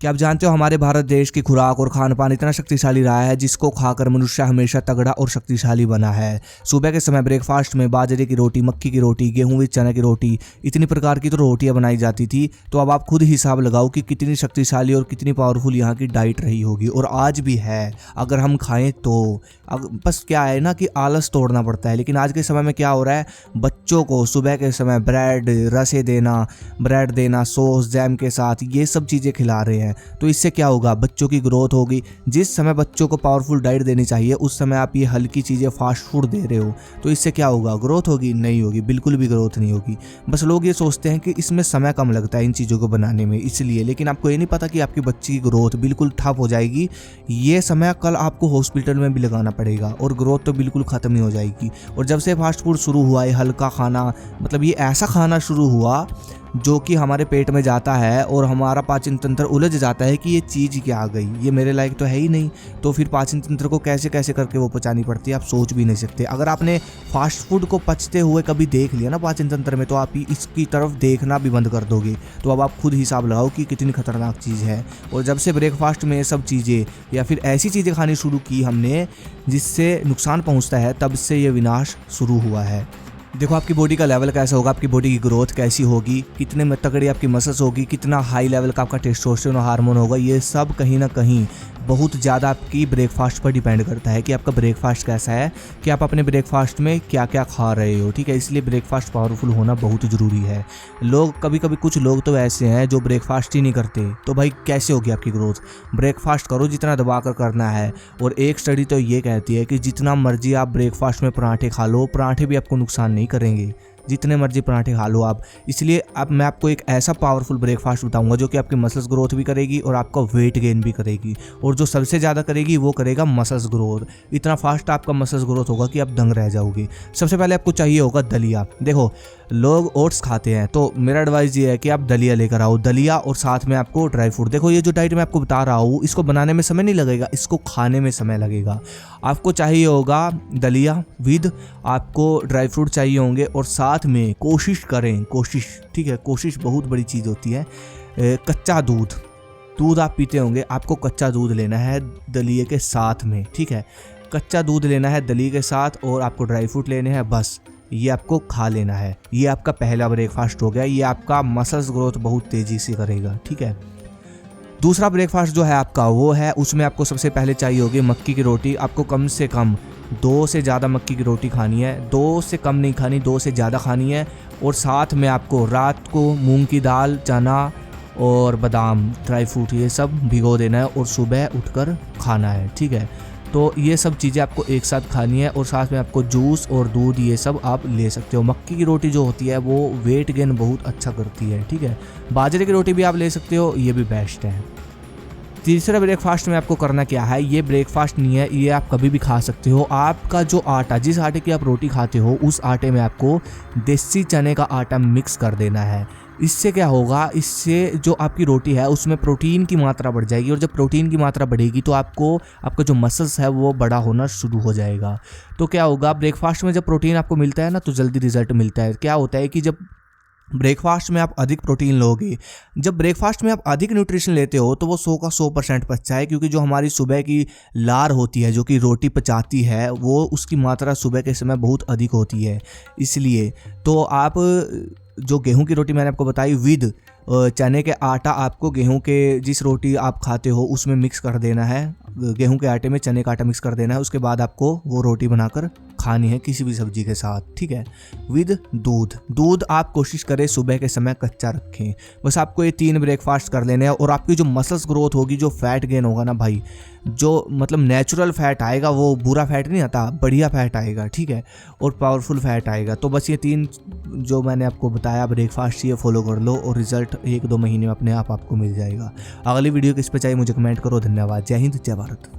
क्या आप जानते हो हमारे भारत देश की खुराक और खान पान इतना शक्तिशाली रहा है जिसको खाकर मनुष्य हमेशा तगड़ा और शक्तिशाली बना है। सुबह के समय ब्रेकफास्ट में बाजरे की रोटी, मक्की की रोटी, गेहूं विद चने की रोटी, इतनी प्रकार की तो रोटियां बनाई जाती थी। तो अब आप खुद हिसाब लगाओ कि कितनी शक्तिशाली और कितनी पावरफुल यहाँ की डाइट रही होगी, और आज भी है अगर हम खाएं तो। बस क्या है ना कि आलस तोड़ना पड़ता है। लेकिन आज के समय में क्या हो रहा है, बच्चों को सुबह के समय ब्रेड रसे देना, ब्रेड देना सॉस जैम के साथ, ये सब चीज़ें खिला रहे हैं। तो इससे क्या होगा, बच्चों की ग्रोथ होगी। जिस समय बच्चों को पावरफुल डाइट देनी चाहिए उस समय आप ये हल्की चीज़ें फास्ट फूड दे रहे हो, तो इससे क्या होगा, ग्रोथ होगी? नहीं होगी, बिल्कुल भी ग्रोथ नहीं होगी। बस लोग ये सोचते हैं कि इसमें समय कम लगता है इन चीज़ों को बनाने में, इसलिए। लेकिन आपको ये नहीं पता कि आपकी बच्ची की ग्रोथ बिल्कुल ठप हो जाएगी। ये समय कल आपको हॉस्पिटल में भी लगाना पड़ेगा और ग्रोथ तो बिल्कुल ख़त्म ही हो जाएगी। और जब से फास्ट फूड शुरू हुआ है, हल्का खाना, मतलब ये ऐसा खाना शुरू हुआ जो कि हमारे पेट में जाता है और हमारा पाचन तंत्र उलझ जाता है कि ये चीज़ क्या आ गई, ये मेरे लायक तो है ही नहीं। तो फिर पाचन तंत्र को कैसे कैसे करके वो पचानी पड़ती है, आप सोच भी नहीं सकते। अगर आपने फास्ट फूड को पचते हुए कभी देख लिया ना पाचन तंत्र में, तो आप इसकी तरफ देखना भी बंद कर दोगे। तो अब आप खुद हिसाब लगाओ कि कितनी खतरनाक चीज़ है। और जब से ब्रेकफास्ट में सब चीज़ें या फिर ऐसी चीज़ें खानी शुरू की हमने जिससे नुकसान पहुँचता है, तब से ये विनाश शुरू हुआ है। देखो आपकी बॉडी का लेवल कैसा होगा, आपकी बॉडी की ग्रोथ कैसी होगी, कितने में तगड़ी आपकी मसल्स होगी, कितना हाई लेवल का आपका टेस्टोस्टेरोन हार्मोन होगा, ये सब कहीं ना कहीं बहुत ज़्यादा आपकी ब्रेकफास्ट पर डिपेंड करता है कि आपका ब्रेकफास्ट कैसा है, कि आप अपने ब्रेकफास्ट में क्या क्या खा रहे हो। ठीक है, इसलिए ब्रेकफास्ट पावरफुल होना बहुत ज़रूरी है। लोग कभी कभी कुछ लोग तो ऐसे हैं जो ब्रेकफास्ट ही नहीं करते, तो भाई कैसे होगी आपकी ग्रोथ? ब्रेकफास्ट करो जितना दबा कर करना है। और एक स्टडी तो ये कहती है कि जितना मर्जी आप ब्रेकफास्ट में पराठे खा लो, पराठे भी आपको नुकसान नहीं करेंगे, जितने मर्जी पराठे खा लो आप। इसलिए अब मैं आपको एक ऐसा पावरफुल ब्रेकफास्ट बताऊंगा जो कि आपकी मसल्स ग्रोथ भी करेगी और आपका वेट गेन भी करेगी, और जो सबसे ज़्यादा करेगी वो करेगा मसल्स ग्रोथ। इतना फास्ट आपका मसल्स ग्रोथ होगा कि आप दंग रह जाओगे। सबसे पहले आपको चाहिए होगा दलिया। देखो लोग ओट्स खाते हैं, तो मेरा एडवाइस ये है कि आप दलिया लेकर आओ, दलिया और साथ में आपको ड्राई फ्रूट। देखो ये जो डाइट मैं आपको बता रहा हूँ, इसको बनाने में समय नहीं लगेगा, इसको खाने में समय लगेगा। आपको चाहिए होगा दलिया विद आपको ड्राई फ्रूट चाहिए होंगे, और साथ में कोशिश करें, कोशिश, ठीक है, कोशिश बहुत बड़ी चीज़ होती है। कच्चा दूध आप पीते होंगे, आपको कच्चा दूध लेना है दलिए के साथ में। ठीक है, कच्चा दूध लेना है दलिए के साथ, और आपको ड्राई फ्रूट लेने हैं, बस ये आपको खा लेना है। ये आपका पहला ब्रेकफास्ट हो गया, ये आपका मसल्स ग्रोथ बहुत तेज़ी से करेगा। ठीक है, दूसरा ब्रेकफास्ट जो है आपका वो है, उसमें आपको सबसे पहले चाहिए होगी मक्की की रोटी। आपको कम से कम 2 से ज़्यादा मक्की की रोटी खानी है, 2 से कम नहीं खानी, 2 से ज़्यादा खानी है। और साथ में आपको रात को मूंग की दाल, चना और बादाम, ड्राई फ्रूट, ये सब भिगो देना है और सुबह उठकर खाना है। ठीक है, तो ये सब चीज़ें आपको एक साथ खानी है, और साथ में आपको जूस और दूध ये सब आप ले सकते हो। मक्की की रोटी जो होती है वो वेट गेन बहुत अच्छा करती है। ठीक है, बाजरे की रोटी भी आप ले सकते हो, ये भी बेस्ट है। तीसरा ब्रेकफास्ट में आपको करना क्या है, ये ब्रेकफास्ट नहीं है, ये आप कभी भी खा सकते हो। आपका जो आटा, जिस आटे की आप रोटी खाते हो, उस आटे में आपको देसी चने का आटा मिक्स कर देना है। इससे क्या होगा, इससे जो आपकी रोटी है उसमें प्रोटीन की मात्रा बढ़ जाएगी, और जब प्रोटीन की मात्रा बढ़ेगी तो आपका जो मसल्स है वो बड़ा होना शुरू हो जाएगा। तो क्या होगा, ब्रेकफास्ट में जब प्रोटीन आपको मिलता है ना, तो जल्दी रिजल्ट मिलता है। क्या होता है कि जब ब्रेकफास्ट में आप अधिक प्रोटीन लोगे, जब ब्रेकफास्ट में आप अधिक न्यूट्रिशन लेते हो, तो वो 100 का 100% पचता है, क्योंकि जो हमारी सुबह की लार होती है जो कि रोटी पचाती है, वो उसकी मात्रा सुबह के समय बहुत अधिक होती है। इसलिए तो आप जो गेहूं की रोटी मैंने आपको बताई विद चने के आटा, आपको गेहूं के जिस रोटी आप खाते हो उसमें मिक्स कर देना है, गेहूं के आटे में चने का आटा मिक्स कर देना है। उसके बाद आपको वो रोटी बनाकर खानी है किसी भी सब्जी के साथ। ठीक है, विद दूध आप कोशिश करें सुबह के समय कच्चा रखें। बस आपको ये 3 ब्रेकफास्ट कर लेने हैं, और आपकी जो मसल्स ग्रोथ होगी, जो फैट गेन होगा ना भाई, जो मतलब नेचुरल फैट आएगा, वो बुरा फैट नहीं आता, बढ़िया फैट आएगा। ठीक है, और पावरफुल फैट आएगा। तो बस ये 3 जो मैंने आपको बताया ब्रेकफास्ट, ये फॉलो कर लो और रिजल्ट 1-2 महीने में अपने आप आपको मिल जाएगा। अगली वीडियो किस पे चाहिए मुझे कमेंट करो। धन्यवाद। जय हिंद, जय भारत।